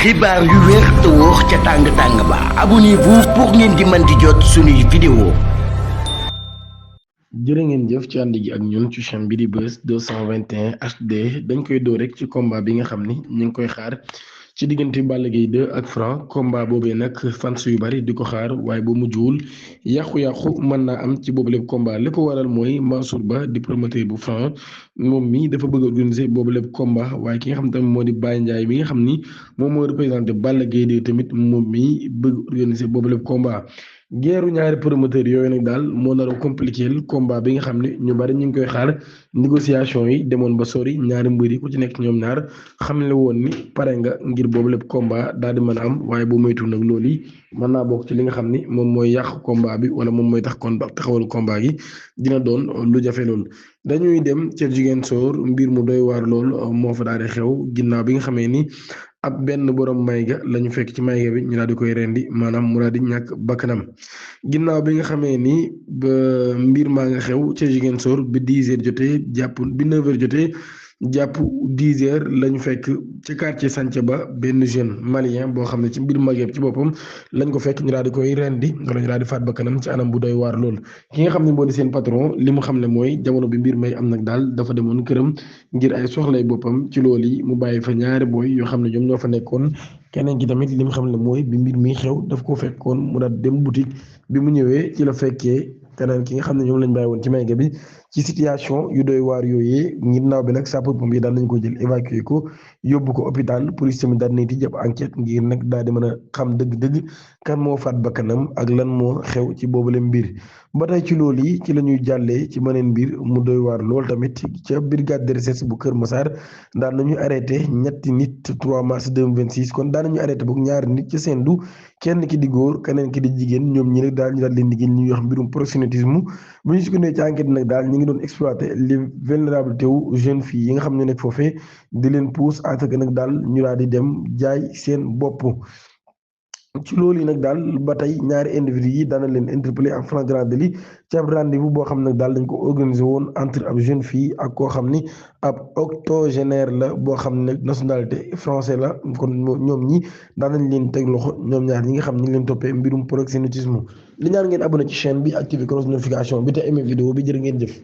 xibaar yu wér te wóor ca tàng tàng ba abonnez-vous pour ngeen di mën di jot suñuy vidéo. jërë ngeen jëf ci ànd gi ak ñun ci chaîne bi di Buzz 221 HD dañ koy door rek ci combat bi nga xam ni ñu ngi koy xaar ci diggante Balla Gaye 2 ak Franc combat boobee nag fans yu bari di ko xaar waaye bu mujjuwul yàqu-yàqu mën naa am ci boobu lépp combat li ko waral mooy Mansour Ba di promoteur bu Franc moom mi dafa bëgg a organiser boobu lépp combat waaye ki nga xam tamit moo di Baye Ndiaye mi nga xam ni moom moo représenté Balla Gaye 2 tamit moom mi bëgg organiser boobu lépp combat. geeru ñaari promoteur yooyu nag daal moo nar a compliqué combat bi nga xam ne ñu bari ñu ngi koy xaar négociation yi demoon ba sori ñaari mbër yi ku ci nekk ñoom ñaar xam le woon ni pare nga ngir boobu lépp combat daal di mën a am waaye boo moytu nag loolu yi mën naa bokk ci li nga xam ni moom mooy yàq combat bi wala moom mooy tax kon taxawal combat gi dina doon lu jafe loolu. dañuy dem ca Ziguinchor mbir mu doy waar lool moo fa daal di xew ginnaaw bi nga xamee ni. ab benn borom mayga la ñu fekk ci mayga bi ñu daal di koy rendi maanaam mu daal di ñàkk bakkanam ginnaaw bi nga xamee ni ba mbir maa nga xew ca Ziguinchor bi 10h jotee jàpp bi 9h jotee jàpp 10h la ñu fekk ci quartier Santhie ba benn jeune malien boo xam ne ci mbir mageeb ci boppam lañ ko fekk ñu daal di koy rendi wala ñu daal di faat bakkanam ci anam bu doy waar lool. ki nga xam ne moo di seen patron li mu xam ne mooy jamono bi mbir may am nag daal dafa demoon këram ngir ay soxlay boppam ci loolu yi mu bàyyi fa ñaari booy yoo xam ne ñoom ñoo fa nekkoon keneen ki tamit li mu xam ne mooy bi mbir mi xew daf ko fekkoon mu daal dem boutique bi mu ñëwee ci la fekkee keneen ki nga xam ne ñoom lañ bàyyi woon ci mayga bi ci situation yu doy waar yooyee ginnaaw bi nag sapeurs-pompiers daal nañ ko jël évacuer ko yóbbu ko hôpital police tamit daal nañ di jàpp enquête ngir nag daal di mën a xam dëgg-dëgg kan moo faat bakkanam ak lan moo xew ci boobule mbir. ba tey ci loolu yi ci la ñuy jàllee ci beneen mbir mu doy waar lool tamit ca brigade de recherche bu Kër Massar daan nañu arrêté ñetti nit 3 mars 2026 kon daan nañu arrêté boog ñaari nit ci seen du kenn ki di góor keneen ki di jigéen ñoom ñi nag daal ñu daal leen liggéey ñuy wax mbirum proxénétisme bu ñu sukkandee ci enquête nag daal ñi ngi doon exploité les vulnérabilités wu jeunes filles yi nga xam ne nekk foofee di leen pousse à ce que nag daal ñu daal di dem jaay seen bopp. ci loolu yi nag daal ba tey ñaari individu yi daana leen interpellé en flagrant délit ci ab rendez-vous boo xam ne nag daal dañ ko organisé woon entre ab jeune fille ak koo xam ni ab octogénaire la boo xam ne nationalité français la kon ñoom ñi daan nañ leen teg loxo ñoom ñaar ñi nga xam ne ñu ngi leen toppee mbirum proxénétisme li ñaan ngeen abonné ci chaîne bi activé cloche notification bi te aimé vidéo bi jërë ngeen jëf.